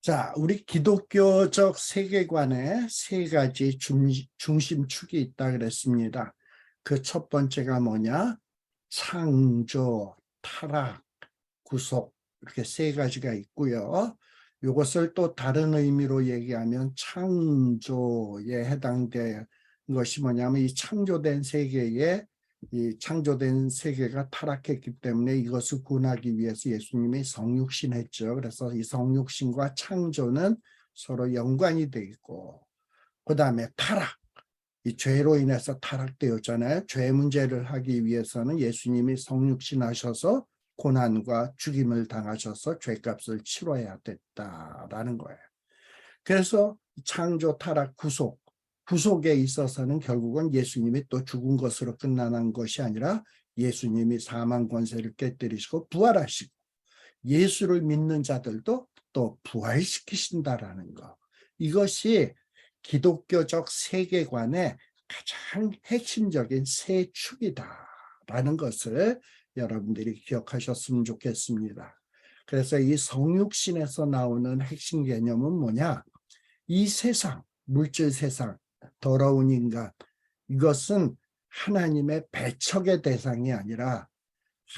자, 우리 기독교적 세계관에 세 가지 중심축이 있다 그랬습니다. 그 첫 번째가 뭐냐? 창조, 타락, 구속, 이렇게 세 가지가 있고요. 이것을 또 다른 의미로 얘기하면 창조에 해당되는 것이 뭐냐면 이 창조된 세계가 타락했기 때문에 이것을 구원하기 위해서 예수님이 성육신했죠. 그래서 이 성육신과 창조는 서로 연관이 돼 있고, 그 다음에 타락, 이 죄로 인해서 타락되었잖아요. 죄 문제를 하기 위해서는 예수님이 성육신하셔서 고난과 죽임을 당하셔서 죄값을 치러야 됐다라는 거예요. 그래서 창조, 타락, 구속에 있어서는 결국은 예수님이 또 죽은 것으로 끝나는 것이 아니라 예수님이 사망 권세를 깨뜨리시고 부활하시고 예수를 믿는 자들도 또 부활시키신다라는 것. 이것이 기독교적 세계관의 가장 핵심적인 세 축이다라는 것을 여러분들이 기억하셨으면 좋겠습니다. 그래서 이 성육신에서 나오는 핵심 개념은 뭐냐? 이 세상, 물질 세상, 더러운 인간, 이것은 하나님의 배척의 대상이 아니라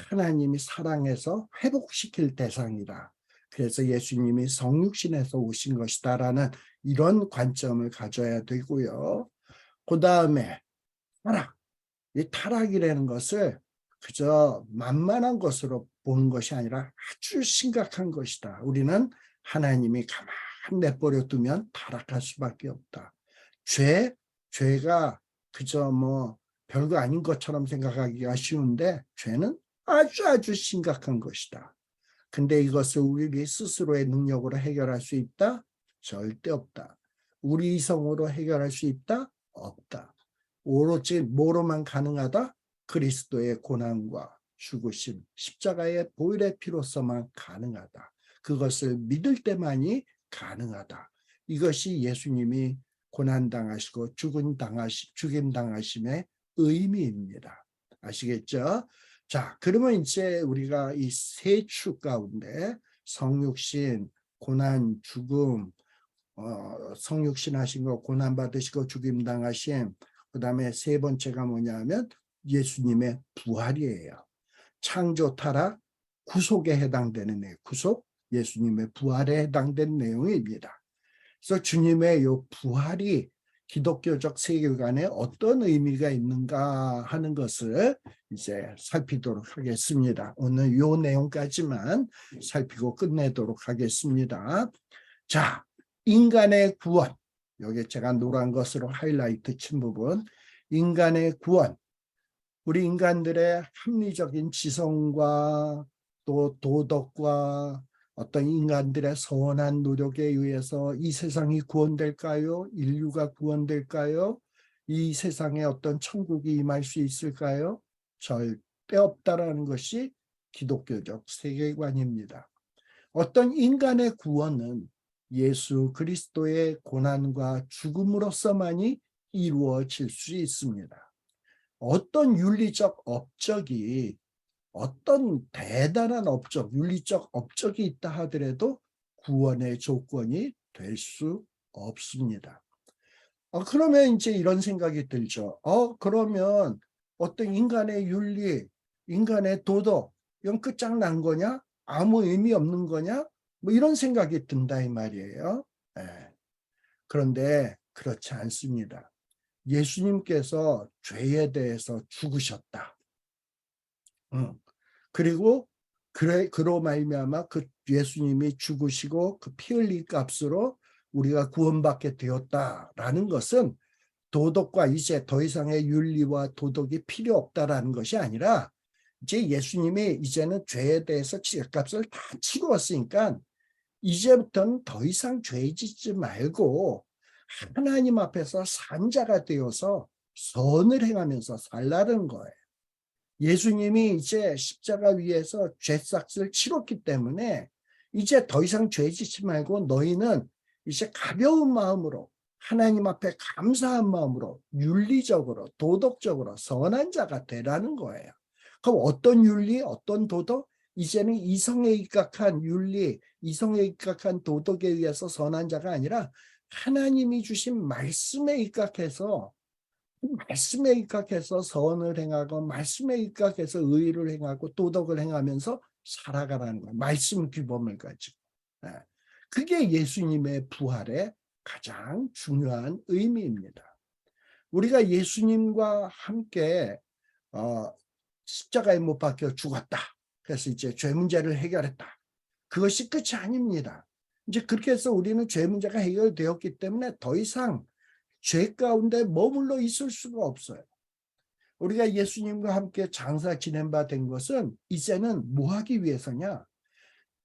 하나님이 사랑해서 회복시킬 대상이다. 그래서 예수님이 성육신에서 오신 것이다라는 이런 관점을 가져야 되고요. 그 다음에 타락, 이 타락이라는 것을 그저 만만한 것으로 보는 것이 아니라 아주 심각한 것이다. 우리는 하나님이 가만 내버려 두면 타락할 수밖에 없다. 죄가 그저 별거 아닌 것처럼 생각하기가 쉬운데 죄는 아주 심각한 것이다. 근데 이것을 우리 스스로의 능력으로 해결할 수 있다? 절대 없다. 우리 이성으로 해결할 수 있다? 없다. 오로지 뭐로만 가능하다? 그리스도의 고난과 죽으심, 십자가의 보혈의 피로서만 가능하다. 그것을 믿을 때만이 가능하다. 이것이 예수님이 고난당하시고 죽임 당하심의 의미입니다. 아시겠죠? 자, 그러면 이제 우리가 이 세 축 가운데 성육신, 고난, 죽음, 성육신 하신 거, 고난 받으시고 죽임 당하심, 그 다음에 세 번째가 뭐냐면 예수님의 부활이에요. 창조, 타락, 구속에 해당되는 내용, 구속, 예수님의 부활에 해당된 내용입니다. 그래서 주님의 이 부활이 기독교적 세계관에 어떤 의미가 있는가 하는 것을 이제 살피도록 하겠습니다. 오늘 이 내용까지만 살피고 끝내도록 하겠습니다. 자, 인간의 구원. 여기 제가 노란 것으로 하이라이트 친 부분. 인간의 구원. 우리 인간들의 합리적인 지성과 또 도덕과 어떤 인간들의 선한 노력에 의해서 이 세상이 구원될까요? 인류가 구원될까요? 이 세상에 어떤 천국이 임할 수 있을까요? 절대 없다라는 것이 기독교적 세계관입니다. 어떤 인간의 구원은 예수 그리스도의 고난과 죽음으로서만이 이루어질 수 있습니다. 어떤 윤리적 업적이 어떤 대단한 업적, 윤리적 업적이 있다 하더라도 구원의 조건이 될 수 없습니다. 그러면 이제 이런 생각이 들죠. 그러면 어떤 인간의 윤리, 인간의 도덕, 이건 끝장난 거냐? 아무 의미 없는 거냐? 이런 생각이 든다 이 말이에요. 네. 그런데 그렇지 않습니다. 예수님께서 죄에 대해서 죽으셨다. 그리고 그로 말미암아 그 예수님이 죽으시고 그 피 흘린 값으로 우리가 구원받게 되었다라는 것은 도덕과 이제 더 이상의 윤리와 도덕이 필요 없다라는 것이 아니라 이제 예수님이 이제는 죄에 대해서 죄값을 다 치루었으니까 이제부터는 더 이상 죄 짓지 말고 하나님 앞에서 산자가 되어서 선을 행하면서 살라는 거예요. 예수님이 이제 십자가 위에서 죄값을 치렀기 때문에 이제 더 이상 죄 짓지 말고 너희는 이제 가벼운 마음으로 하나님 앞에 감사한 마음으로 윤리적으로 도덕적으로 선한 자가 되라는 거예요. 그럼 어떤 윤리, 어떤 도덕? 이제는 이성에 입각한 윤리, 이성에 입각한 도덕에 의해서 선한 자가 아니라 하나님이 주신 말씀에 입각해서 말씀에 입각해서 선을 행하고 말씀에 입각해서 의를 행하고 도덕을 행하면서 살아가라는 거예요. 말씀 규범을 가지고. 예. 그게 예수님의 부활의 가장 중요한 의미입니다. 우리가 예수님과 함께 십자가에 못 박혀 죽었다. 그래서 이제 죄 문제를 해결했다. 그것이 끝이 아닙니다. 이제 그렇게 해서 우리는 죄 문제가 해결되었기 때문에 더 이상 죄 가운데 머물러 있을 수가 없어요. 우리가 예수님과 함께 장사 지낸 바 된 것은 이제는 뭐 하기 위해서냐?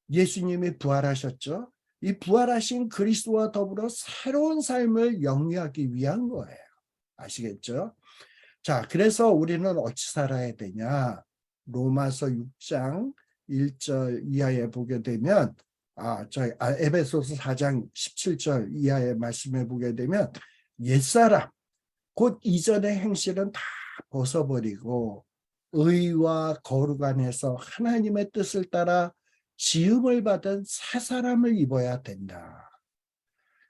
예수님이 부활하셨죠. 이 부활하신 그리스도와 더불어 새로운 삶을 영위하기 위한 거예요. 아시겠죠? 자, 그래서 우리는 어찌 살아야 되냐? 로마서 6장 1절 이하에 보게 되면 에베소서 4장 17절 이하에 말씀해 보게 되면 옛사람 곧 이전의 행실은 다 벗어버리고 의와 거룩 안에서 하나님의 뜻을 따라 지음을 받은 새 사람을 입어야 된다.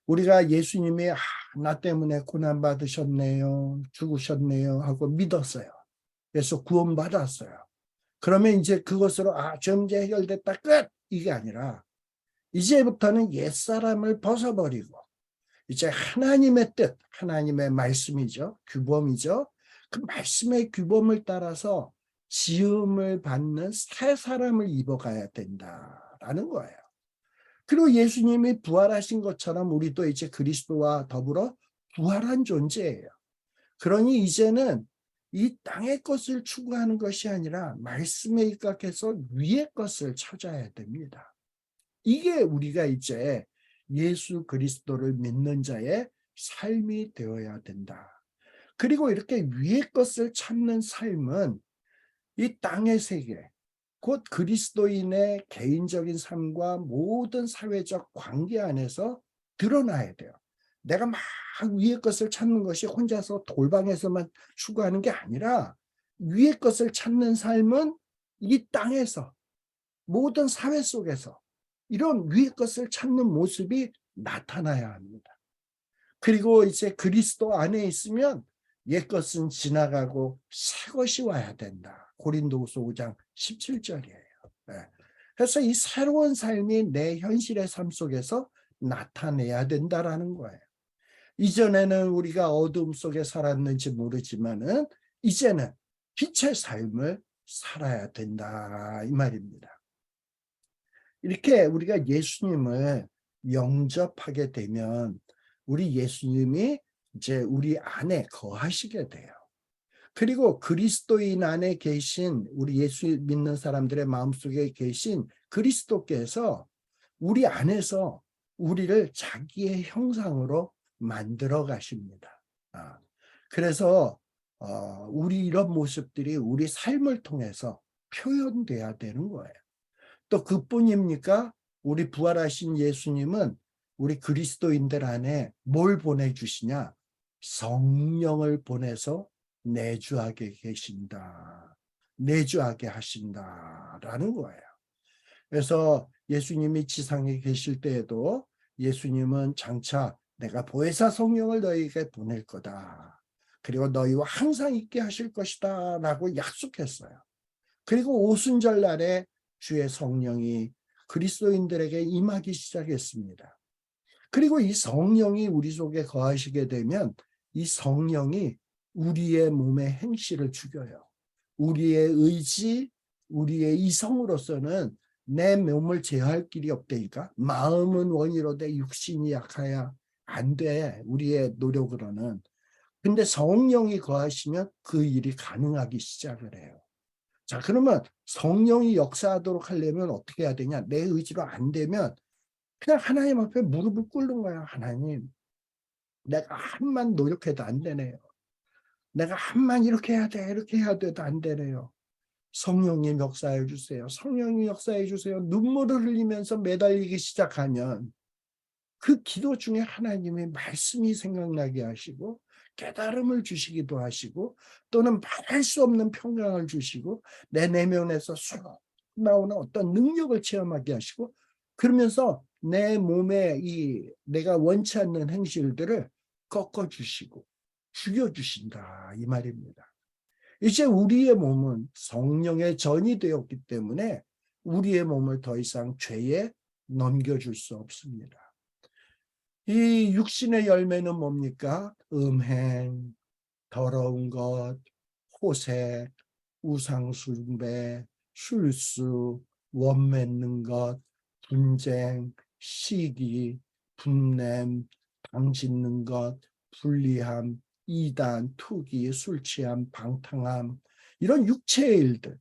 우리가 예수님이 나 때문에 고난 받으셨네요, 죽으셨네요 하고 믿었어요. 그래서 구원받았어요. 그러면 이제 그것으로 죄 문제 해결됐다 끝! 이게 아니라 이제부터는 옛사람을 벗어버리고 이제 하나님의 뜻, 하나님의 말씀이죠. 규범이죠. 그 말씀의 규범을 따라서 지음을 받는 새 사람을 입어가야 된다라는 거예요. 그리고 예수님이 부활하신 것처럼 우리도 이제 그리스도와 더불어 부활한 존재예요. 그러니 이제는 이 땅의 것을 추구하는 것이 아니라 말씀에 입각해서 위의 것을 찾아야 됩니다. 이게 우리가 이제 예수 그리스도를 믿는 자의 삶이 되어야 된다. 그리고 이렇게 위의 것을 찾는 삶은 이 땅의 세계, 곧 그리스도인의 개인적인 삶과 모든 사회적 관계 안에서 드러나야 돼요. 내가 막 위의 것을 찾는 것이 혼자서 돌방에서만 추구하는 게 아니라 위의 것을 찾는 삶은 이 땅에서 모든 사회 속에서 이런 위의 것을 찾는 모습이 나타나야 합니다. 그리고 이제 그리스도 안에 있으면 옛 것은 지나가고 새 것이 와야 된다. 고린도후서 5장 17절이에요. 그래서 이 새로운 삶이 내 현실의 삶 속에서 나타내야 된다라는 거예요. 이전에는 우리가 어둠 속에 살았는지 모르지만은 이제는 빛의 삶을 살아야 된다 이 말입니다. 이렇게 우리가 예수님을 영접하게 되면 우리 예수님이 이제 우리 안에 거하시게 돼요. 그리고 그리스도인 안에 계신 우리 예수 믿는 사람들의 마음속에 계신 그리스도께서 우리 안에서 우리를 자기의 형상으로 만들어 가십니다. 그래서 우리 이런 모습들이 우리 삶을 통해서 표현돼야 되는 거예요. 또 그뿐입니까? 우리 부활하신 예수님은 우리 그리스도인들 안에 뭘 보내주시냐? 성령을 보내서 내주하게 계신다. 내주하게 하신다라는 거예요. 그래서 예수님이 지상에 계실 때에도 예수님은 장차 내가 보혜사 성령을 너희에게 보낼 거다. 그리고 너희와 항상 있게 하실 것이다 라고 약속했어요. 그리고 오순절 날에 주의 성령이 그리스도인들에게 임하기 시작했습니다. 그리고 이 성령이 우리 속에 거하시게 되면 이 성령이 우리의 몸의 행실을 죽여요. 우리의 의지, 우리의 이성으로서는 내 몸을 제어할 길이 없다니까. 마음은 원이로되 육신이 약하야 안 돼. 우리의 노력으로는. 근데 성령이 거하시면 그 일이 가능하기 시작을 해요. 자, 그러면 성령이 역사하도록 하려면 어떻게 해야 되냐? 내 의지로 안 되면 그냥 하나님 앞에 무릎을 꿇는 거야. 하나님, 내가 한만 노력해도 안 되네요. 내가 한만 이렇게 해야 돼, 이렇게 해야 돼도 안 되네요. 성령님 역사해 주세요. 성령님 역사해 주세요. 눈물을 흘리면서 매달리기 시작하면 그 기도 중에 하나님의 말씀이 생각나게 하시고 깨달음을 주시기도 하시고 또는 말할 수 없는 평강을 주시고 내 내면에서 쑥 나오는 어떤 능력을 체험하게 하시고, 그러면서 내 몸에 이 내가 원치 않는 행실들을 꺾어주시고 죽여주신다 이 말입니다. 이제 우리의 몸은 성령의 전이 되었기 때문에 우리의 몸을 더 이상 죄에 넘겨줄 수 없습니다. 이 육신의 열매는 뭡니까? 음행, 더러운 것, 호색, 우상숭배, 술수, 원맺는 것, 분쟁, 시기, 분냄, 당짓는 것, 불리함, 이단, 투기, 술취함, 방탕함, 이런 육체의 일들.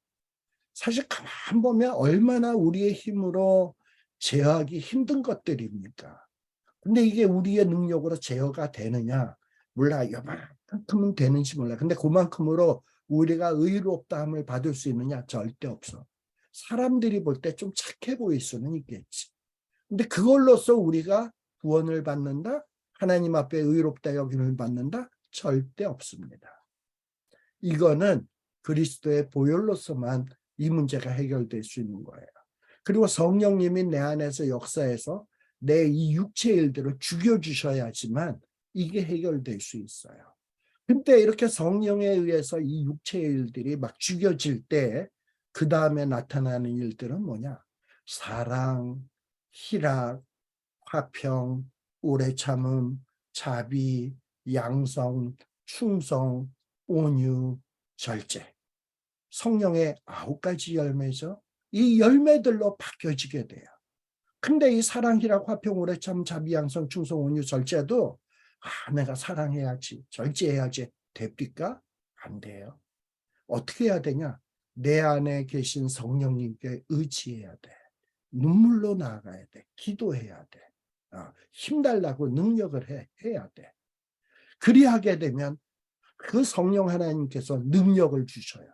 사실 가만 보면 얼마나 우리의 힘으로 제어하기 힘든 것들입니까? 근데 이게 우리의 능력으로 제어가 되느냐? 몰라. 요만큼은 되는지 몰라. 근데 그만큼으로 우리가 의롭다함을 받을 수 있느냐? 절대 없어. 사람들이 볼 때 좀 착해 보일 수는 있겠지. 근데 그걸로써 우리가 구원을 받는다? 하나님 앞에 의롭다 여김을 받는다? 절대 없습니다. 이거는 그리스도의 보혈로서만 이 문제가 해결될 수 있는 거예요. 그리고 성령님이 내 안에서 역사해서 내 이 육체의 일들을 죽여주셔야지만 이게 해결될 수 있어요. 근데 이렇게 성령에 의해서 이 육체의 일들이 막 죽여질 때 그 다음에 나타나는 일들은 뭐냐? 사랑, 희락, 화평, 오래 참음, 자비, 양성, 충성, 온유, 절제. 성령의 9가지 열매죠. 이 열매들로 바뀌어지게 돼요. 근데 이 사랑, 희락, 화평, 오래 참, 자비, 양성, 충성, 온유, 절제도 내가 사랑해야지, 절제해야지 됩니까? 안 돼요. 어떻게 해야 되냐? 내 안에 계신 성령님께 의지해야 돼. 눈물로 나아가야 돼. 기도해야 돼. 힘달라고 능력을 해야 돼. 그리하게 되면 그 성령 하나님께서 능력을 주셔요.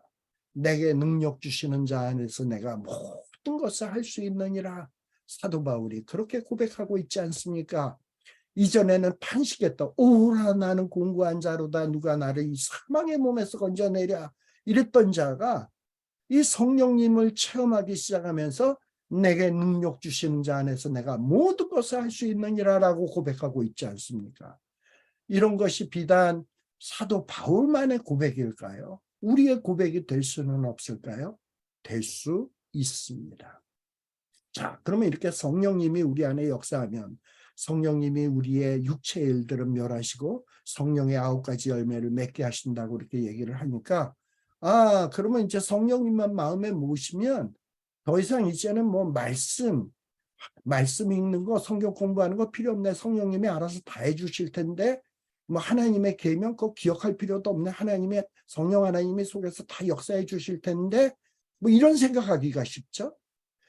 내게 능력 주시는 자 안에서 내가 모든 것을 할 수 있느니라. 사도 바울이 그렇게 고백하고 있지 않습니까? 이전에는 탄식했다. 오라 나는 공고한 자로다. 누가 나를 이 사망의 몸에서 건져내랴. 이랬던 자가 이 성령님을 체험하기 시작하면서 내게 능력 주시는 자 안에서 내가 모든 것을 할 수 있느니라라고 고백하고 있지 않습니까? 이런 것이 비단 사도 바울만의 고백일까요? 우리의 고백이 될 수는 없을까요? 될 수 있습니다. 자, 그러면 이렇게 성령님이 우리 안에 역사하면 성령님이 우리의 육체의 일들을 멸하시고 성령의 9가지 열매를 맺게 하신다고 이렇게 얘기를 하니까 그러면 이제 성령님만 마음에 모시면 더 이상 이제는 뭐 말씀 읽는 거, 성경 공부하는 거 필요 없네. 성령님이 알아서 다 해주실 텐데 뭐 하나님의 계명 그거 기억할 필요도 없네. 하나님의 성령 하나님이 속에서 다 역사해 주실 텐데 뭐 이런 생각하기가 쉽죠.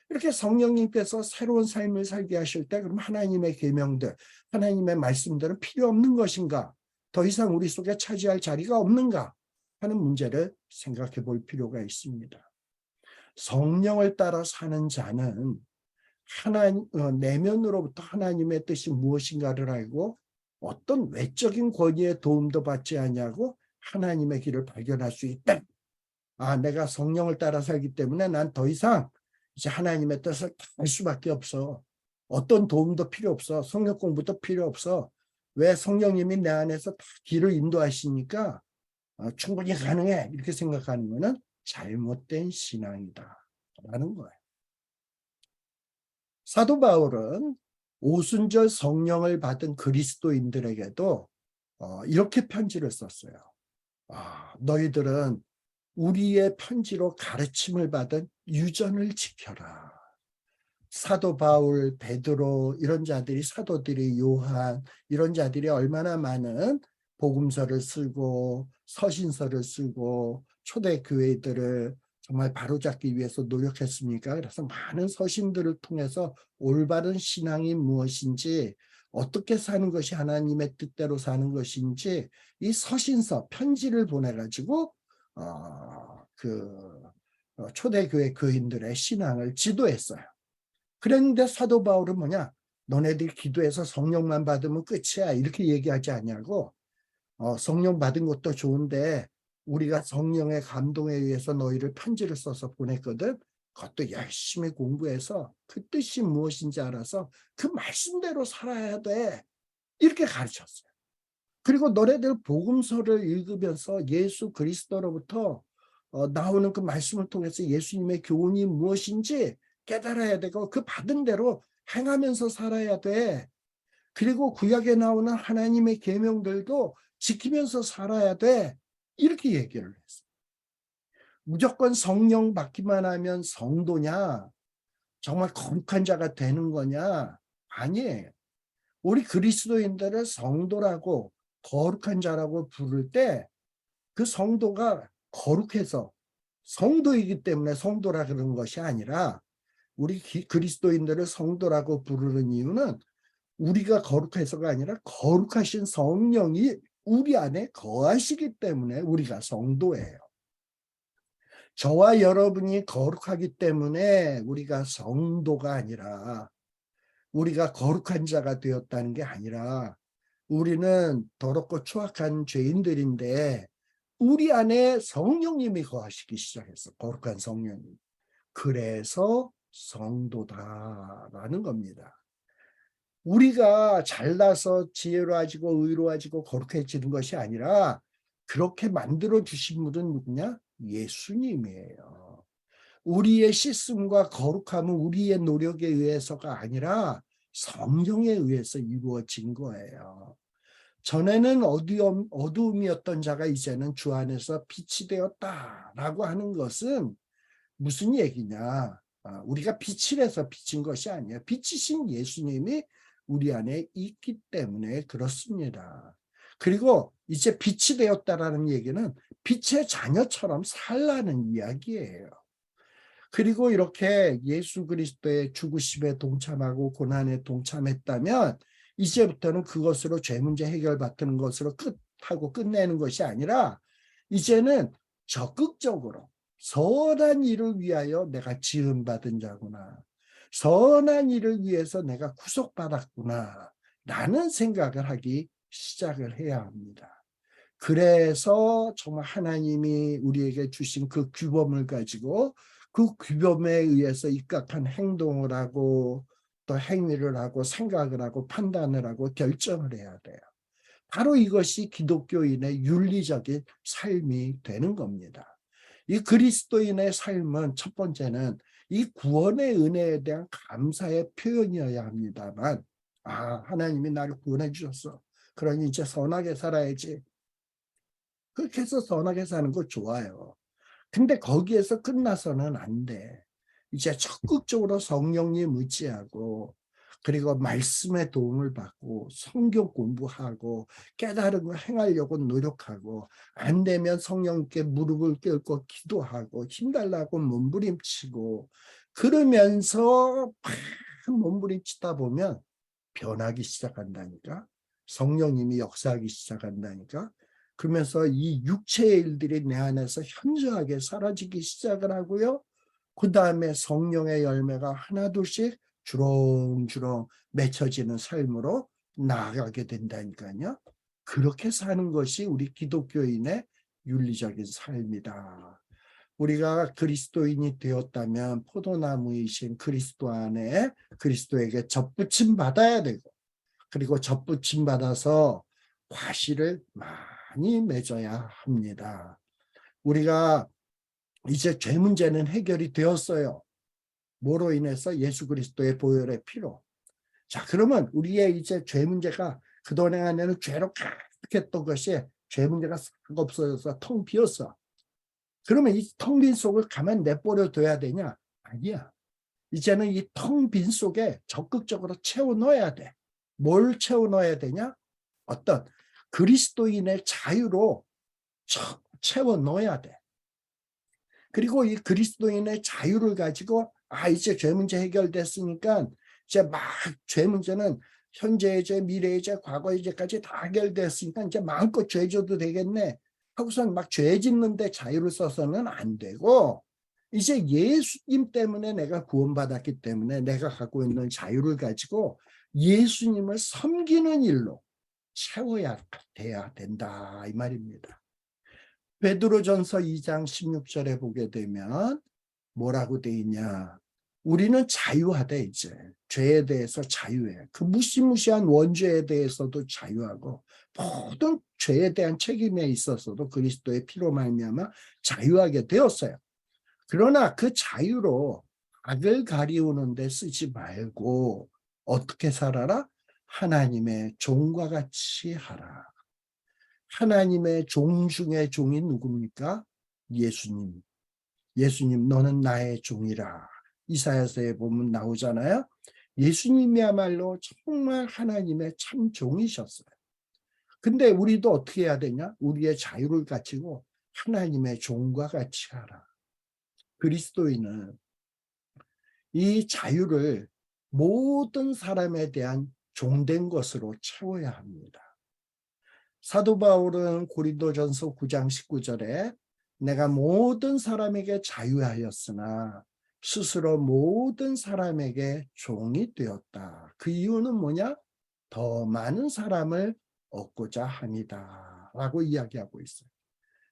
이렇게 성령님께서 새로운 삶을 살게 하실 때 그럼 하나님의 계명들, 하나님의 말씀들은 필요 없는 것인가? 더 이상 우리 속에 차지할 자리가 없는가? 하는 문제를 생각해 볼 필요가 있습니다. 성령을 따라 사는 자는 내면으로부터 하나님의 뜻이 무엇인가를 알고 어떤 외적인 권위의 도움도 받지 않냐고 하나님의 길을 발견할 수 있다. 내가 성령을 따라 살기 때문에 난 더 이상 이제 하나님의 뜻을 할 수밖에 없어. 어떤 도움도 필요 없어. 성경 공부도 필요 없어. 왜 성령님이 내 안에서 다 길을 인도하시니까 충분히 가능해. 이렇게 생각하는 것은 잘못된 신앙이다. 라는 거예요. 사도 바울은 오순절 성령을 받은 그리스도인들에게도 이렇게 편지를 썼어요. 너희들은 우리의 편지로 가르침을 받은 유전을 지켜라. 사도 바울, 베드로 이런 자들이 사도들이 요한 이런 자들이 얼마나 많은 복음서를 쓰고 서신서를 쓰고 초대 교회들을 정말 바로잡기 위해서 노력했습니까? 그래서 많은 서신들을 통해서 올바른 신앙이 무엇인지 어떻게 사는 것이 하나님의 뜻대로 사는 것인지 이 서신서 편지를 보내가지고 초대교회 교인들의 신앙을 지도했어요. 그런데 사도 바울은 뭐냐? 너네들 기도해서 성령만 받으면 끝이야. 이렇게 얘기하지 않냐고. 성령 받은 것도 좋은데 우리가 성령의 감동에 의해서 너희를 편지를 써서 보냈거든. 그것도 열심히 공부해서 그 뜻이 무엇인지 알아서 그 말씀대로 살아야 돼. 이렇게 가르쳤어요. 그리고 너네들 복음서를 읽으면서 예수 그리스도로부터 나오는 그 말씀을 통해서 예수님의 교훈이 무엇인지 깨달아야 되고 그 받은 대로 행하면서 살아야 돼. 그리고 구약에 나오는 하나님의 계명들도 지키면서 살아야 돼. 이렇게 얘기를 했어요. 무조건 성령 받기만 하면 성도냐? 정말 거룩한 자가 되는 거냐? 아니에요. 우리 그리스도인들을 성도라고 거룩한 자라고 부를 때 그 성도가 거룩해서 성도이기 때문에 성도라 그러는 것이 아니라 우리 그리스도인들을 성도라고 부르는 이유는 우리가 거룩해서가 아니라 거룩하신 성령이 우리 안에 거하시기 때문에 우리가 성도예요. 저와 여러분이 거룩하기 때문에 우리가 성도가 아니라 우리가 거룩한 자가 되었다는 게 아니라 우리는 더럽고 추악한 죄인들인데 우리 안에 성령님이 거하시기 시작했어. 거룩한 성령님. 그래서 성도다라는 겁니다. 우리가 잘나서 지혜로워지고 의로워지고 거룩해지는 것이 아니라 그렇게 만들어 주신 분은 누구냐? 예수님이에요. 우리의 씻음과 거룩함은 우리의 노력에 의해서가 아니라 성령에 의해서 이루어진 거예요. 전에는 어두움이었던 자가 이제는 주 안에서 빛이 되었다라고 하는 것은 무슨 얘기냐? 우리가 빛을 해서 비친 것이 아니에요. 빛이신 예수님이 우리 안에 있기 때문에 그렇습니다. 그리고 이제 빛이 되었다라는 얘기는 빛의 자녀처럼 살라는 이야기예요. 그리고 이렇게 예수 그리스도의 죽으심에 동참하고 고난에 동참했다면 이제부터는 그것으로 죄 문제 해결받는 것으로 끝하고 끝내는 것이 아니라 이제는 적극적으로 선한 일을 위하여 내가 지음받은 자구나. 선한 일을 위해서 내가 구속받았구나. 라는 생각을 하기 시작을 해야 합니다. 그래서 정말 하나님이 우리에게 주신 그 규범을 가지고 그 규범에 의해서 입각한 행동을 하고 또 행위를 하고 생각을 하고 판단을 하고 결정을 해야 돼요. 바로 이것이 기독교인의 윤리적인 삶이 되는 겁니다. 이 그리스도인의 삶은 첫 번째는 이 구원의 은혜에 대한 감사의 표현이어야 합니다만 하나님이 나를 구원해 주셨어. 그러니 이제 선하게 살아야지. 그렇게 해서 선하게 사는 거 좋아요. 근데 거기에서 끝나서는 안 돼. 이제 적극적으로 성령님 의지하고 그리고 말씀의 도움을 받고 성경 공부하고 깨달은 걸 행하려고 노력하고 안 되면 성령께 무릎을 꿇고 기도하고 힘달라고 몸부림치고 그러면서 막 몸부림치다 보면 변하기 시작한다니까. 성령님이 역사하기 시작한다니까. 그러면서 이 육체의 일들이 내 안에서 현저하게 사라지기 시작을 하고요. 그 다음에 성령의 열매가 하나둘씩 주렁주렁 맺혀지는 삶으로 나아가게 된다니까요. 그렇게 사는 것이 우리 기독교인의 윤리적인 삶이다. 우리가 그리스도인이 되었다면 포도나무이신 그리스도 안에 그리스도에게 접붙임 받아야 되고 그리고 접붙임 받아서 과실을 많이 맺어야 합니다. 우리가 이제 죄 문제는 해결이 되었어요. 뭐로 인해서? 예수 그리스도의 보혈의 피로. 자, 그러면 우리의 이제 죄 문제가 그동안에는 죄로 가득했던 것이 죄 문제가 싹 없어져서 텅 비었어. 그러면 이 텅 빈 속을 가만 내버려 둬야 되냐? 아니야. 이제는 이 텅 빈 속에 적극적으로 채워 넣어야 돼. 뭘 채워 넣어야 되냐? 어떤 그리스도인의 자유로 채워 넣어야 돼. 그리고 이 그리스도인의 자유를 가지고 이제 죄 문제 해결됐으니까 이제 막 죄 문제는 현재의 죄, 미래의 죄, 과거의 죄까지 다 해결됐으니까 이제 마음껏 죄 져도 되겠네 하고선 막 죄 짓는데 자유를 써서는 안 되고 이제 예수님 때문에 내가 구원받았기 때문에 내가 갖고 있는 자유를 가지고 예수님을 섬기는 일로 채워야 돼야 된다 이 말입니다. 베드로전서 2장 16절에 보게 되면 뭐라고 돼 있냐? 우리는 자유하대 이제. 죄에 대해서 자유해. 그 무시무시한 원죄에 대해서도 자유하고 모든 죄에 대한 책임에 있어서도 그리스도의 피로 말미암아 자유하게 되었어요. 그러나 그 자유로 악을 가리우는 데 쓰지 말고 어떻게 살아라? 하나님의 종과 같이 하라. 하나님의 종 중에 종이 누굽니까? 예수님. 예수님 너는 나의 종이라. 이사야서에 보면 나오잖아요. 예수님이야말로 정말 하나님의 참 종이셨어요. 근데 우리도 어떻게 해야 되냐? 우리의 자유를 가지고 하나님의 종과 같이 하라. 그리스도인은 이 자유를 모든 사람에 대한 종된 것으로 채워야 합니다. 사도 바울은 고린도전서 9장 19절에 내가 모든 사람에게 자유하였으나 스스로 모든 사람에게 종이 되었다. 그 이유는 뭐냐? 더 많은 사람을 얻고자 함이다. 라고 이야기하고 있어요.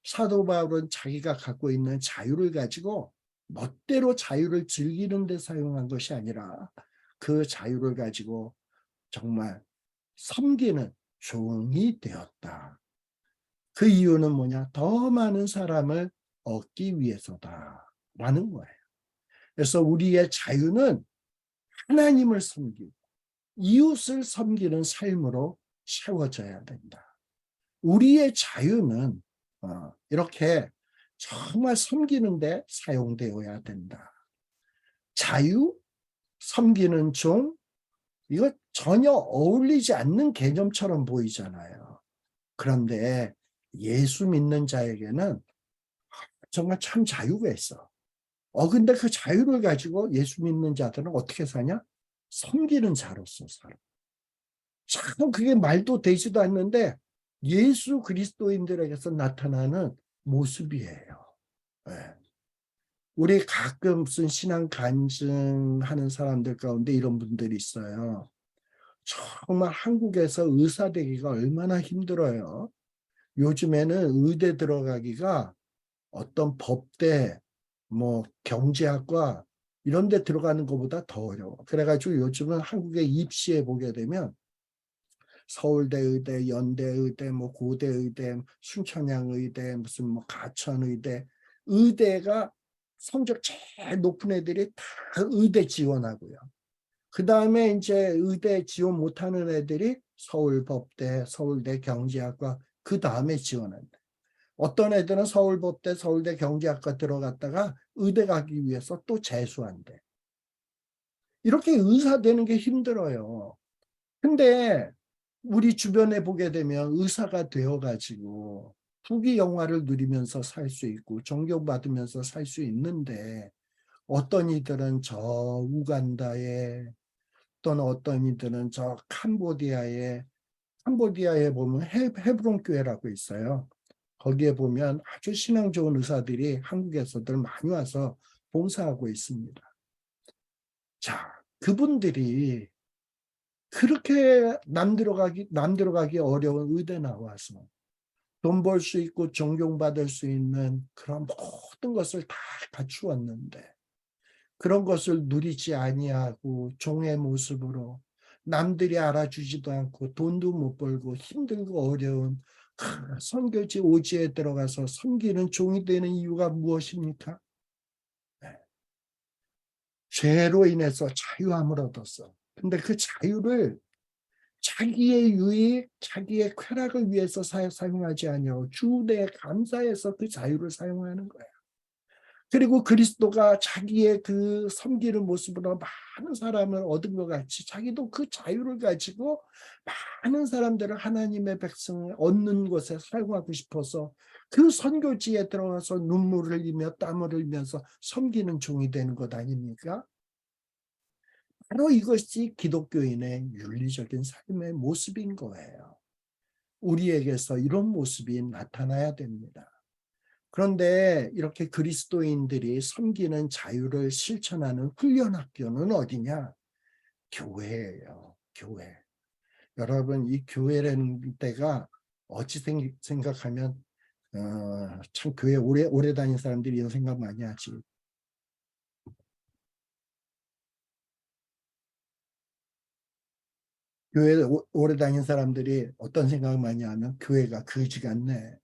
사도 바울은 자기가 갖고 있는 자유를 가지고 멋대로 자유를 즐기는 데 사용한 것이 아니라 그 자유를 가지고 정말 섬기는 종이 되었다. 그 이유는 뭐냐? 더 많은 사람을 얻기 위해서다. 라는 거예요. 그래서 우리의 자유는 하나님을 섬기고 이웃을 섬기는 삶으로 채워져야 된다. 우리의 자유는 이렇게 정말 섬기는데 사용되어야 된다. 자유, 섬기는 종, 이거 전혀 어울리지 않는 개념처럼 보이잖아요. 그런데 예수 믿는 자에게는 정말 참 자유가 있어. 근데 그 자유를 가지고 예수 믿는 자들은 어떻게 사냐? 섬기는 자로서 살아. 참 그게 말도 되지도 않는데 예수 그리스도인들에게서 나타나는 모습이에요. 네. 우리 가끔 무슨 신앙 간증하는 사람들 가운데 이런 분들이 있어요. 정말 한국에서 의사 되기가 얼마나 힘들어요. 요즘에는 의대 들어가기가 어떤 법대, 뭐 경제학과 이런 데 들어가는 것보다 더 어려워. 그래가지고 요즘은 한국에 입시에 보게 되면 서울대 의대, 연대 의대, 뭐 고대 의대, 순천향 의대, 무슨 뭐 가천 의대, 의대가 성적 제일 높은 애들이 다 의대 지원하고요. 그 다음에 이제 의대 지원 못하는 애들이 서울법대, 서울대 경제학과 그 다음에 지원한다. 어떤 애들은 서울법대, 서울대 경제학과 들어갔다가 의대 가기 위해서 또 재수한대. 이렇게 의사 되는 게 힘들어요. 근데 우리 주변에 보게 되면 의사가 되어가지고 부귀 영화를 누리면서 살 수 있고 존경받으면서 살 수 있는데 어떤 이들은 저 우간다에 또는 어떤 이들은 저 캄보디아에 보면 헤브론 교회라고 있어요. 거기에 보면 아주 신앙 좋은 의사들이 한국에서들 많이 와서 봉사하고 있습니다. 자, 그분들이 그렇게 남 들어가기 어려운 의대 나와서 돈 벌 수 있고 존경받을 수 있는 그런 모든 것을 다 갖추었는데 그런 것을 누리지 아니하고 종의 모습으로 남들이 알아주지도 않고 돈도 못 벌고 힘들고 어려운 선교지 오지에 들어가서 섬기는 종이 되는 이유가 무엇입니까? 네. 죄로 인해서 자유함을 얻었어. 근데 그 자유를 자기의 유익, 자기의 쾌락을 위해서 사용하지 아니하고 주에 감사해서 그 자유를 사용하는 거예요. 그리고 그리스도가 자기의 그 섬기는 모습으로 많은 사람을 얻은 것 같이 자기도 그 자유를 가지고 많은 사람들을 하나님의 백성을 얻는 것에 사용하고 싶어서 그 선교지에 들어가서 눈물을 흘리며 땀을 흘리면서 섬기는 종이 되는 것 아닙니까? 바로 이것이 기독교인의 윤리적인 삶의 모습인 거예요. 우리에게서 이런 모습이 나타나야 됩니다. 그런데 이렇게 그리스도인들이 섬기는 자유를 실천하는 훈련 학교는 어디냐? 교회예요. 교회. 여러분 이 교회라는 데가 어찌 생각하면 참 교회 오래 다닌 사람들이 이런 생각 많이 하지. 교회 오래 다닌 사람들이 어떤 생각 많이 하면 교회가 거지 같네.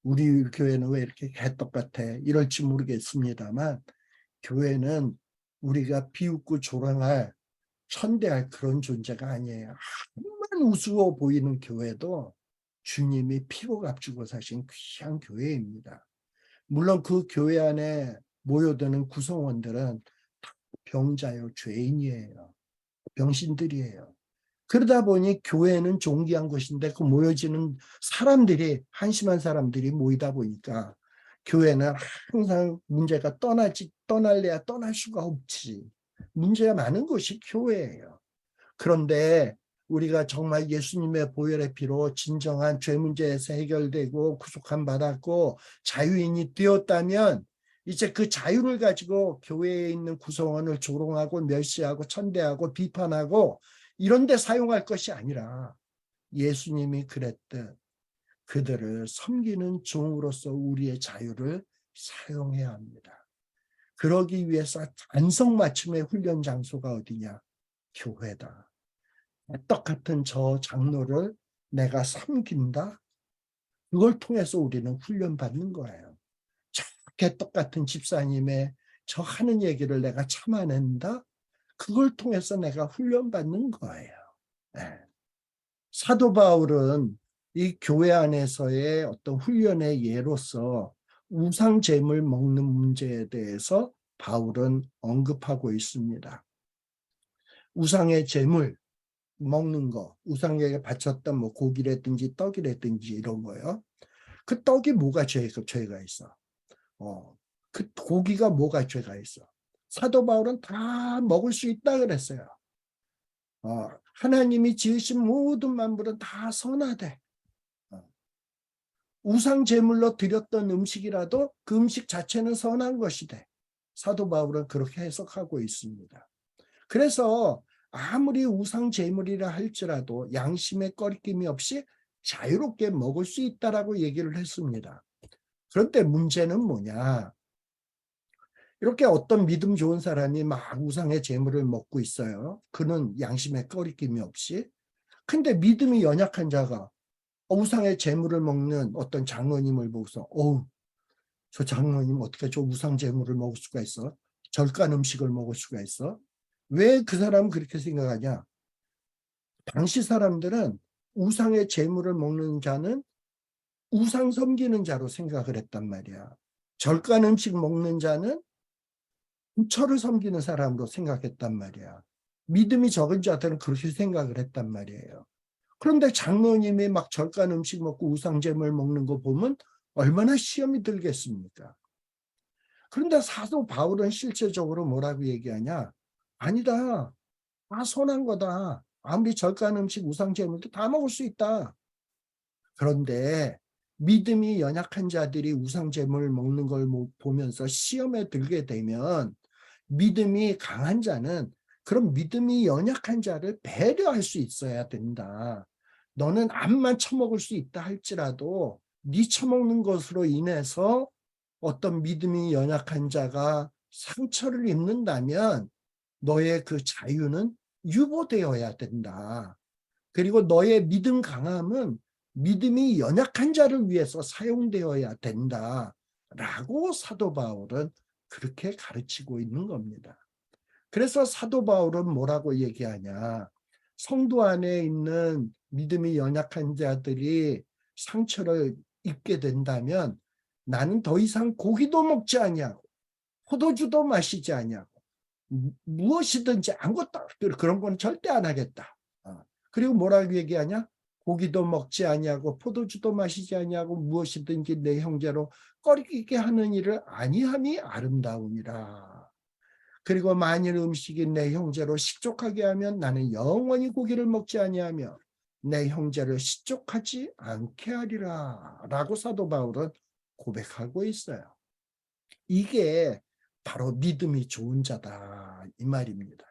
우리 교회는 왜 이렇게 개떡 같아? 이럴지 모르겠습니다만 교회는 우리가 비웃고 조롱할 천대할 그런 존재가 아니에요. 한만 우스워 보이는 교회도 주님이 피로 값주고 사신 귀한 교회입니다. 물론 그 교회 안에 모여드는 구성원들은 다 병자요, 죄인이에요. 병신들이에요. 그러다 보니 교회는 존귀한 곳인데 그 모여지는 사람들이 한심한 사람들이 모이다 보니까 교회는 항상 문제가 떠날래야 떠날 수가 없지. 문제가 많은 곳이 교회예요. 그런데 우리가 정말 예수님의 보혈의 피로 진정한 죄 문제에서 해결되고 구속함 받았고 자유인이 되었다면 이제 그 자유를 가지고 교회에 있는 구성원을 조롱하고 멸시하고 천대하고 비판하고 이런 데 사용할 것이 아니라 예수님이 그랬듯 그들을 섬기는 종으로서 우리의 자유를 사용해야 합니다. 그러기 위해서 안성맞춤의 훈련 장소가 어디냐? 교회다. 똑같은 저 장로를 내가 섬긴다. 그걸 통해서 우리는 훈련받는 거예요. 저렇게 똑같은 집사님의 저 하는 얘기를 내가 참아낸다. 그걸 통해서 내가 훈련받는 거예요. 네. 사도 바울은 이 교회 안에서의 어떤 훈련의 예로서 우상 제물 먹는 문제에 대해서 바울은 언급하고 있습니다. 우상의 제물 먹는 거, 우상에게 바쳤던 뭐 고기라든지 떡이라든지 이런 거요. 그 떡이 뭐가 죄가 있어? 그 고기가 뭐가 죄가 있어? 사도 바울은 다 먹을 수 있다 그랬어요. 하나님이 지으신 모든 만물은 다 선하되 우상 제물로 드렸던 음식이라도 그 음식 자체는 선한 것이되 사도 바울은 그렇게 해석하고 있습니다. 그래서 아무리 우상 제물이라 할지라도 양심의 꺼리낌이 없이 자유롭게 먹을 수 있다라고 얘기를 했습니다. 그런데 문제는 뭐냐? 이렇게 어떤 믿음 좋은 사람이 막 우상의 제물을 먹고 있어요. 그는 양심의 꺼리낌이 없이. 근데 믿음이 연약한 자가 우상의 제물을 먹는 어떤 장로님을 보고서 저 장로님 어떻게 저 우상 제물을 먹을 수가 있어? 절간 음식을 먹을 수가 있어? 왜 그 사람은 그렇게 생각하냐? 당시 사람들은 우상의 제물을 먹는 자는 우상 섬기는 자로 생각을 했단 말이야. 절간 음식 먹는 자는 부처를 섬기는 사람으로 생각했단 말이야. 믿음이 적은 자들은 그렇게 생각을 했단 말이에요. 그런데 장로님이 막 절간 음식 먹고 우상 제물 먹는 거 보면 얼마나 시험이 들겠습니까? 그런데 사도 바울은 실제적으로 뭐라고 얘기하냐? 아니다. 다 선한 거다. 아무리 절간 음식, 우상 제물도 다 먹을 수 있다. 그런데 믿음이 연약한 자들이 우상 제물을 먹는 걸 보면서 시험에 들게 되면 믿음이 강한 자는 그런 믿음이 연약한 자를 배려할 수 있어야 된다. 너는 암만 처먹을 수 있다 할지라도 네 처먹는 것으로 인해서 어떤 믿음이 연약한 자가 상처를 입는다면 너의 그 자유는 유보되어야 된다. 그리고 너의 믿음 강함은 믿음이 연약한 자를 위해서 사용되어야 된다. 라고 사도 바울은 그렇게 가르치고 있는 겁니다. 그래서 사도 바울은 뭐라고 얘기하냐. 성도 안에 있는 믿음이 연약한 자들이 상처를 입게 된다면 나는 더 이상 고기도 먹지 아니하고 포도주도 마시지 아니하고 무엇이든지 아무것도 그런 건 절대 안 하겠다. 그리고 뭐라고 얘기하냐? 고기도 먹지 아니하고 포도주도 마시지 아니하고 무엇이든지 내 형제로 꺼리게 하는 일을 아니함이 아름다움이라. 그리고 만일 음식이 내 형제로 식족하게 하면 나는 영원히 고기를 먹지 아니하며 내 형제를 식족하지 않게 하리라. 라고 사도 바울은 고백하고 있어요. 이게 바로 믿음이 좋은 자다 이 말입니다.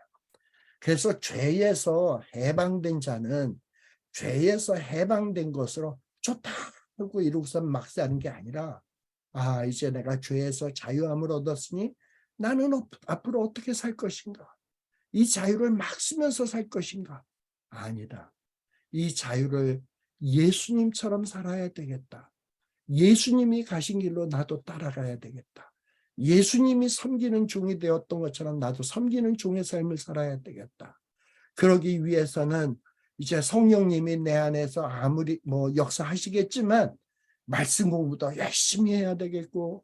그래서 죄에서 해방된 자는 죄에서 해방된 것으로 좋다 하고 이러고서 막 사는 게 아니라 이제 내가 죄에서 자유함을 얻었으니 나는 앞으로 어떻게 살 것인가? 이 자유를 막 쓰면서 살 것인가? 아니다. 이 자유를 예수님처럼 살아야 되겠다. 예수님이 가신 길로 나도 따라가야 되겠다. 예수님이 섬기는 종이 되었던 것처럼 나도 섬기는 종의 삶을 살아야 되겠다. 그러기 위해서는 이제 성령님이 내 안에서 아무리 역사하시겠지만 말씀 공부도 열심히 해야 되겠고,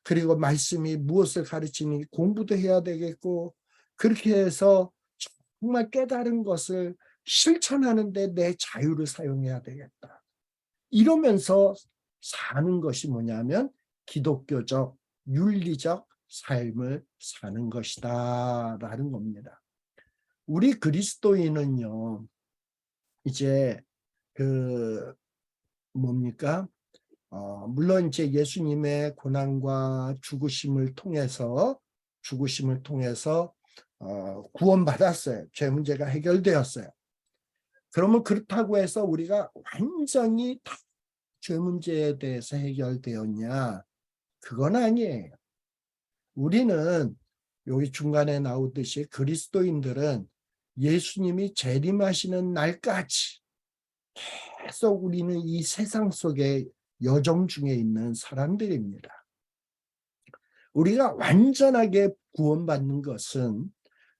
그리고 말씀이 무엇을 가르치니 공부도 해야 되겠고, 그렇게 해서 정말 깨달은 것을 실천하는 데 내 자유를 사용해야 되겠다. 이러면서 사는 것이 뭐냐면 기독교적, 윤리적 삶을 사는 것이다 라는 겁니다. 우리 그리스도인은요, 이제 뭡니까? 물론 이제 예수님의 고난과 죽으심을 통해서 구원받았어요. 죄 문제가 해결되었어요. 그러면 그렇다고 해서 우리가 완전히 다 죄 문제에 대해서 해결되었냐? 그건 아니에요. 우리는 여기 중간에 나오듯이 그리스도인들은 예수님이 재림하시는 날까지 계속 우리는 이 세상 속에 여정 중에 있는 사람들입니다. 우리가 완전하게 구원받는 것은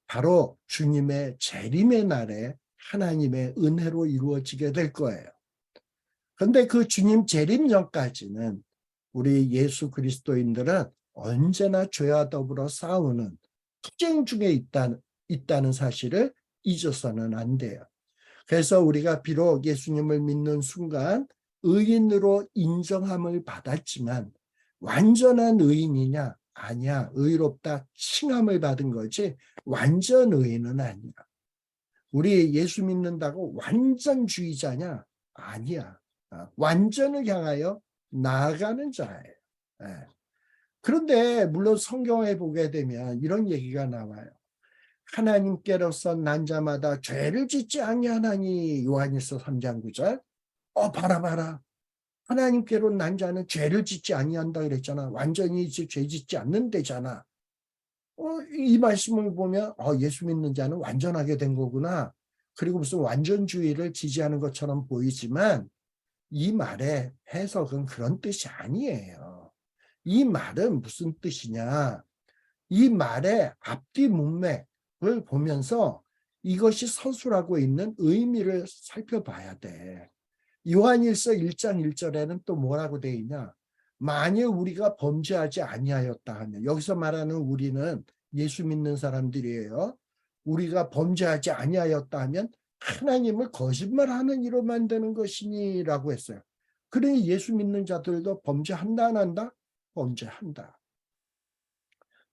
바로 주님의 재림의 날에 하나님의 은혜로 이루어지게 될 거예요. 그런데 그 주님 재림 전까지는 우리 예수 그리스도인들은 언제나 죄와 더불어 싸우는 투쟁 중에 있다는 사실을 잊어서는 안 돼요. 그래서 우리가 비록 예수님을 믿는 순간 의인으로 인정함을 받았지만 완전한 의인이냐? 아니야. 의롭다 칭함을 받은 거지 완전 의인은 아니야. 우리 예수 믿는다고 완전주의자냐? 아니야. 완전을 향하여 나아가는 자예요. 그런데 물론 성경에 보게 되면 이런 얘기가 나와요. 하나님께로서 난 자마다 죄를 짓지 아니하나니, 요한일서 3장 9절. 봐라. 하나님께로 난 자는 죄를 짓지 아니한다 그랬잖아. 완전히 이제 죄 짓지 않는 데잖아. 이 말씀을 보면 예수 믿는 자는 완전하게 된 거구나. 그리고 무슨 완전주의를 지지하는 것처럼 보이지만 이 말의 해석은 그런 뜻이 아니에요. 이 말은 무슨 뜻이냐? 이 말의 앞뒤 문맥을 보면서 이것이 서술하고 있는 의미를 살펴봐야 돼. 요한일서 1장 1절에는 또 뭐라고 돼 있냐? 만일 우리가 범죄하지 아니하였다 하면, 여기서 말하는 우리는 예수 믿는 사람들이에요. 우리가 범죄하지 아니하였다 하면 하나님을 거짓말하는 이로 만드는 것이니라고 했어요. 그러니 예수 믿는 자들도 범죄한다 안 한다? 범죄한다.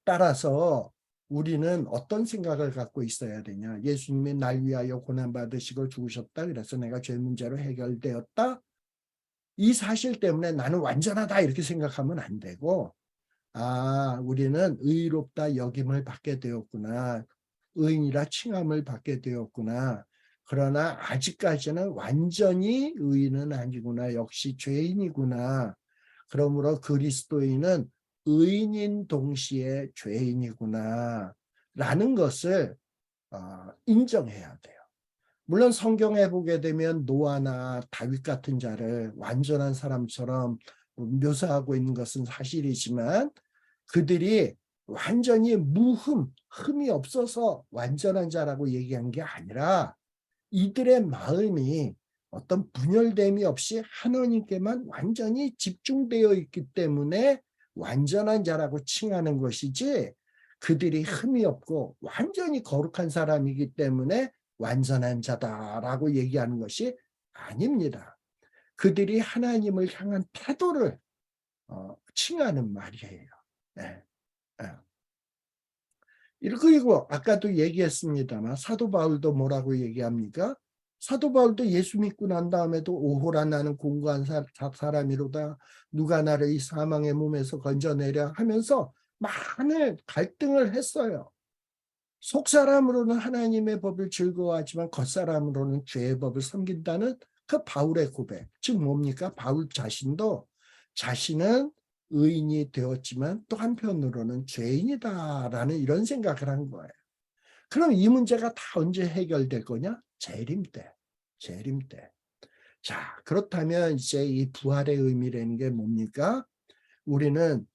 따라서 우리는 어떤 생각을 갖고 있어야 되냐? 예수님이 날 위하여 고난받으시고 죽으셨다. 그래서 내가 죄 문제로 해결되었다. 이 사실 때문에 나는 완전하다 이렇게 생각하면 안 되고, 우리는 의롭다 여김을 받게 되었구나. 의인이라 칭함을 받게 되었구나. 그러나 아직까지는 완전히 의인은 아니구나. 역시 죄인이구나. 그러므로 그리스도인은 의인인 동시에 죄인이구나 라는 것을 인정해야 돼요. 물론 성경에 보게 되면 노아나 다윗 같은 자를 완전한 사람처럼 묘사하고 있는 것은 사실이지만 그들이 완전히 흠이 없어서 완전한 자라고 얘기한 게 아니라 이들의 마음이 어떤 분열됨이 없이 하나님께만 완전히 집중되어 있기 때문에 완전한 자라고 칭하는 것이지, 그들이 흠이 없고 완전히 거룩한 사람이기 때문에 완전한 자다라고 얘기하는 것이 아닙니다. 그들이 하나님을 향한 태도를 칭하는 말이에요. 네. 그리고 아까도 얘기했습니다만 사도 바울도 뭐라고 얘기합니까? 사도 바울도 예수 믿고 난 다음에도 오호라 나는 공고한 사람이로다. 누가 나를 이 사망의 몸에서 건져내려 하면서 많은 갈등을 했어요. 속사람으로는 하나님의 법을 즐거워하지만 겉사람으로는 죄의 법을 섬긴다는 그 바울의 고백. 즉 뭡니까? 바울 자신도 자신은 의인이 되었지만 또 한편으로는 죄인이다라는 이런 생각을 한 거예요. 그럼 이 문제가 다 언제 해결될 거냐? 재림 때. 재림 때. 자, 그렇다면 이제 이 부활의 의미라는 게 뭡니까? 우리는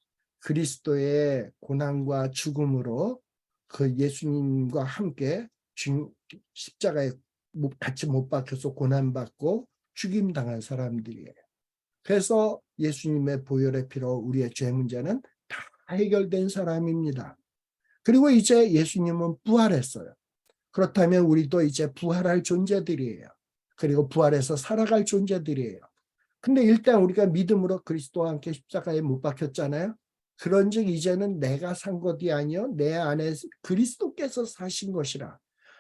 그리스도의 고난과 죽음으로 그 예수님과 함께 십자가에 같이 못 박혀서 고난받고 죽임당한 사람들이에요. 그래서 예수님의 보혈의 피로 우리의 죄 문제는 다 해결된 사람입니다. 그리고 이제 예수님은 부활했어요. 그렇다면 우리도 이제 부활할 존재들이에요. 그리고 부활해서 살아갈 존재들이에요. 근데 일단 우리가 믿음으로 그리스도와 함께 십자가에 못 박혔잖아요. 그런즉 이제는 내가 산 것이 아니요 내 안에 그리스도께서 사신 것이라.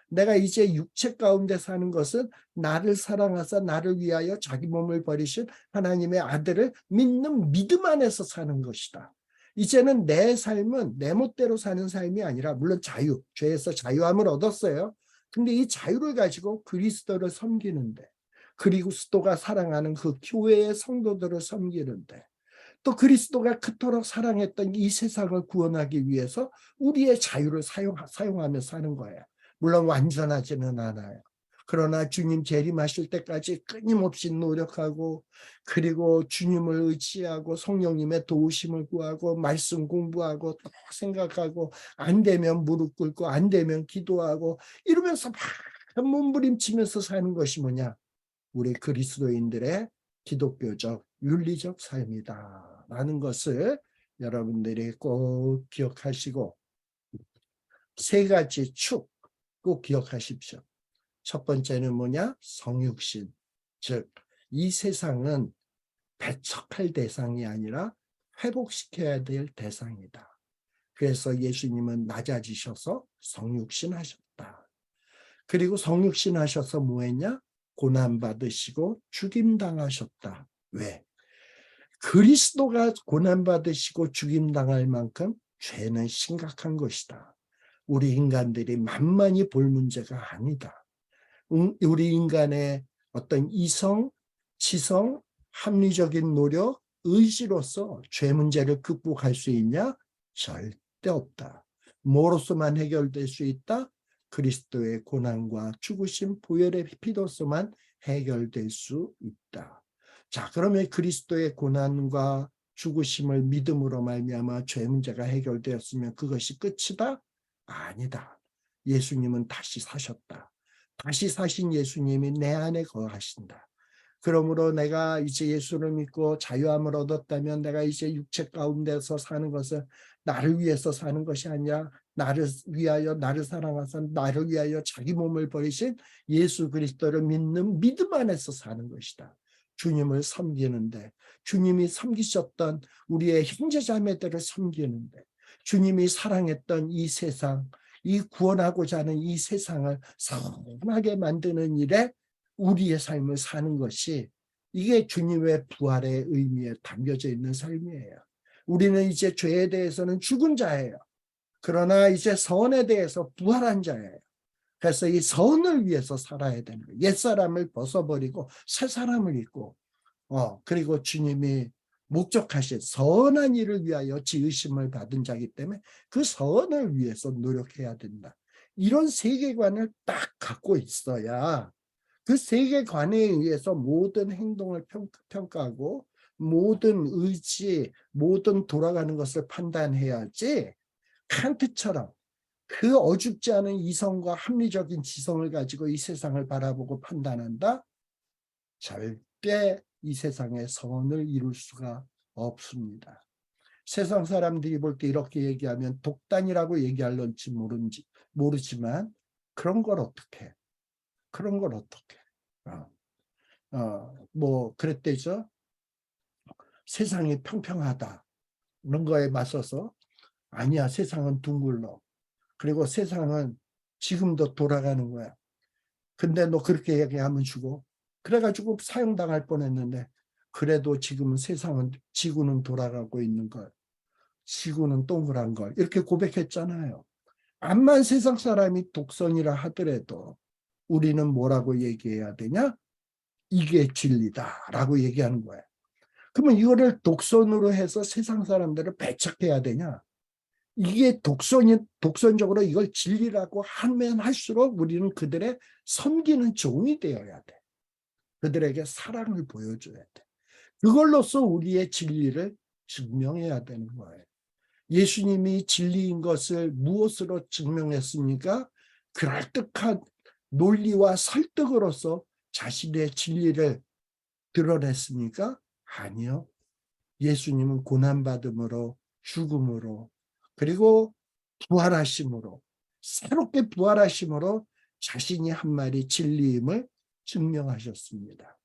내가 이제 육체 가운데 사는 것은 나를 사랑하사 나를 위하여 자기 몸을 버리신 하나님의 아들을 믿는 믿음 안에서 사는 것이다. 이제는 내 삶은 내 멋대로 사는 삶이 아니라, 물론 자유, 죄에서 자유함을 얻었어요. 근데 이 자유를 가지고 그리스도를 섬기는데, 그리스도가 사랑하는 그 교회의 성도들을 섬기는데, 또 그리스도가 그토록 사랑했던 이 세상을 구원하기 위해서 우리의 자유를 사용하며 사는 거예요. 물론 완전하지는 않아요. 그러나 주님 재림하실 때까지 끊임없이 노력하고, 그리고 주님을 의지하고 성령님의 도우심을 구하고 말씀 공부하고 또 생각하고, 안 되면 무릎 꿇고 안 되면 기도하고 이러면서 막 몸부림치면서 사는 것이 뭐냐? 우리 그리스도인들의 기독교적 윤리적 삶이다 라는 것을 여러분들이 꼭 기억하시고, 세 가지 축 꼭 기억하십시오. 첫 번째는 뭐냐? 성육신. 즉, 이 세상은 배척할 대상이 아니라 회복시켜야 될 대상이다. 그래서 예수님은 낮아지셔서 성육신 하셨다. 그리고 성육신 하셔서 뭐 했냐? 고난받으시고 죽임당하셨다. 왜? 그리스도가 고난받으시고 죽임당할 만큼 죄는 심각한 것이다. 우리 인간들이 만만히 볼 문제가 아니다. 우리 인간의 어떤 이성, 지성, 합리적인 노력, 의지로서 죄 문제를 극복할 수 있냐? 절대 없다. 뭐로서만 해결될 수 있다? 그리스도의 고난과 죽으심, 보혈의 피로서만 해결될 수 있다. 자, 그러면 그리스도의 고난과 죽으심을 믿음으로 말미암아 죄 문제가 해결되었으면 그것이 끝이다? 아니다. 예수님은 다시 사셨다. 다시 사신 예수님이 내 안에 거하신다. 그러므로 내가 이제 예수를 믿고 자유함을 얻었다면 내가 이제 육체 가운데서 사는 것은 나를 위해서 사는 것이 아니라 나를 위하여, 나를 사랑하사 나를 위하여 자기 몸을 버리신 예수 그리스도를 믿는 믿음 안에서 사는 것이다. 주님을 섬기는데, 주님이 섬기셨던 우리의 형제자매들을 섬기는데, 주님이 사랑했던 이 세상, 이 구원하고자 하는 이 세상을 선하게 만드는 일에 우리의 삶을 사는 것이, 이게 주님의 부활의 의미에 담겨져 있는 삶이에요. 우리는 이제 죄에 대해서는 죽은 자예요. 그러나 이제 선에 대해서 부활한 자예요. 그래서 이 선을 위해서 살아야 되는 거예요. 옛사람을 벗어버리고 새 사람을 입고, 그리고 주님이 목적하신 선한 일을 위하여 지으심을 받은 자이기 때문에 그 선을 위해서 노력해야 된다. 이런 세계관을 딱 갖고 있어야 그 세계관에 의해서 모든 행동을 평가하고 모든 의지, 모든 돌아가는 것을 판단해야지, 칸트처럼 그 어줍지 않은 이성과 합리적인 지성을 가지고 이 세상을 바라보고 판단한다? 절대 이 세상에 선을 이룰 수가 없습니다. 세상 사람들이 볼 때 이렇게 얘기하면 독단이라고 얘기할런지 모르지만 그런 걸 어떻게 뭐 그랬대죠. 세상이 평평하다 이런 거에 맞서서, 아니야, 세상은 둥글러. 그리고 세상은 지금도 돌아가는 거야. 근데 너 그렇게 얘기하면 죽어. 그래가지고 사형당할 뻔했는데, 그래도 지금은 세상은, 지구는 돌아가고 있는 걸, 지구는 동그란 걸 이렇게 고백했잖아요. 암만 세상 사람이 독선이라 하더라도 우리는 뭐라고 얘기해야 되냐? 이게 진리다라고 얘기하는 거예요. 그러면 이거를 독선으로 해서 세상 사람들을 배척해야 되냐? 이게 독선적으로 이걸 진리라고 하면 할수록 우리는 그들의 섬기는 종이 되어야 돼. 그들에게 사랑을 보여줘야 돼. 그걸로써 우리의 진리를 증명해야 되는 거예요. 예수님이 진리인 것을 무엇으로 증명했습니까? 그럴듯한 논리와 설득으로서 자신의 진리를 드러냈습니까? 아니요. 예수님은 고난받음으로, 죽음으로, 그리고 부활하심으로, 새롭게 부활하심으로 자신이 한 말이 진리임을 증명하셨습니다.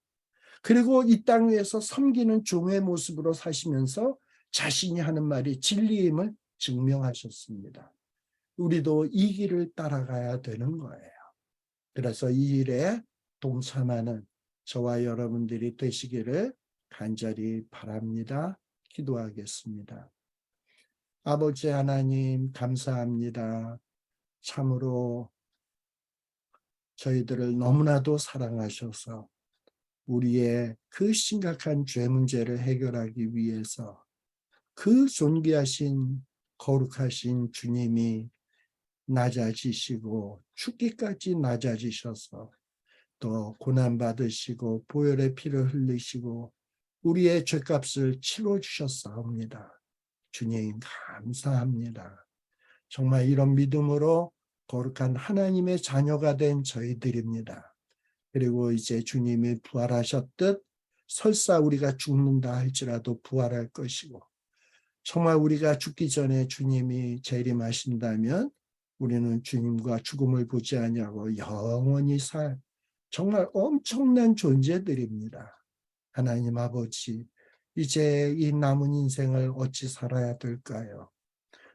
그리고 이 땅 위에서 섬기는 종의 모습으로 사시면서 자신이 하는 말이 진리임을 증명하셨습니다. 우리도 이 길을 따라가야 되는 거예요. 그래서 이 일에 동참하는 저와 여러분들이 되시기를 간절히 바랍니다. 기도하겠습니다. 아버지 하나님 감사합니다. 참으로 저희들을 너무나도 사랑하셔서 우리의 그 심각한 죄 문제를 해결하기 위해서 그 존귀하신 거룩하신 주님이 낮아지시고 죽기까지 낮아지셔서 또 고난받으시고 보혈의 피를 흘리시고 우리의 죄값을 치러주셨사옵니다. 주님 감사합니다. 정말 이런 믿음으로 거룩한 하나님의 자녀가 된 저희들입니다. 그리고 이제 주님이 부활하셨듯 설사 우리가 죽는다 할지라도 부활할 것이고 정말 우리가 죽기 전에 주님이 재림하신다면 우리는 주님과 죽음을 보지 아니하고 영원히 살 정말 엄청난 존재들입니다. 하나님 아버지, 이제 이 남은 인생을 어찌 살아야 될까요?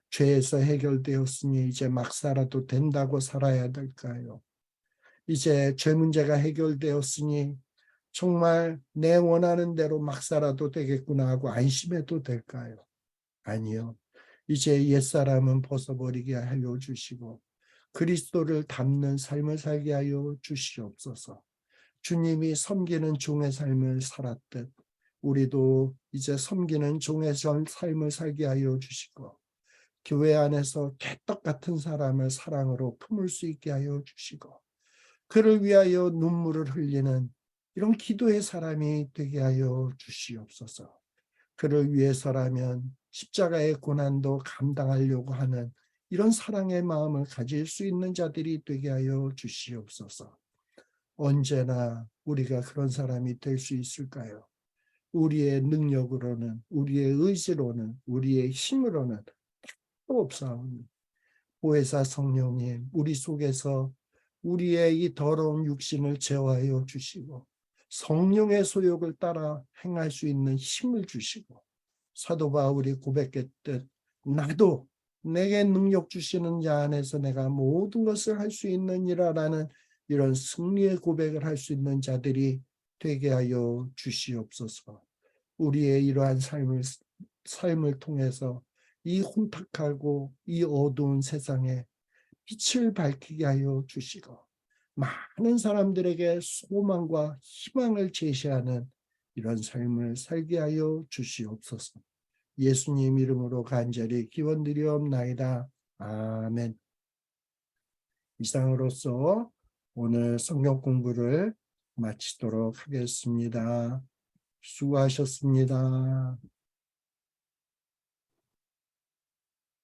죄에서 해결되었으니 이제 막 살아도 된다고 살아야 될까요? 이제 죄 문제가 해결되었으니 정말 내 원하는 대로 막 살아도 되겠구나 하고 안심해도 될까요? 아니요. 이제 옛사람은 벗어버리게 하여 주시고 그리스도를 닮는 삶을 살게 하여 주시옵소서. 주님이 섬기는 종의 삶을 살았듯 우리도 이제 섬기는 종의 삶을 살게 하여 주시고 교회 안에서 개떡 같은 사람을 사랑으로 품을 수 있게 하여 주시고 그를 위하여 눈물을 흘리는 이런 기도의 사람이 되게 하여 주시옵소서. 그를 위해서라면 십자가의 고난도 감당하려고 하는 이런 사랑의 마음을 가질 수 있는 자들이 되게 하여 주시옵소서. 언제나 우리가 그런 사람이 될 수 있을까요? 우리의 능력으로는, 우리의 의지로는, 우리의 힘으로는 또 없사오니 보혜사 성령님 우리 속에서 우리의 이 더러운 육신을 제어하여 주시고 성령의 소욕을 따라 행할 수 있는 힘을 주시고 사도 바울이 고백했듯 나도 내게 능력 주시는 자 안에서 내가 모든 것을 할 수 있느니라라는 이런 승리의 고백을 할 수 있는 자들이 되게 하여 주시옵소서. 우리의 이러한 삶을 통해서 이 혼탁하고 이 어두운 세상에 빛을 밝히게 하여 주시고 많은 사람들에게 소망과 희망을 제시하는 이런 삶을 살게 하여 주시옵소서. 예수님 이름으로 간절히 기원드리옵나이다. 아멘. 이상으로서 오늘 성경 공부를 마치도록 하겠습니다. 수고하셨습니다.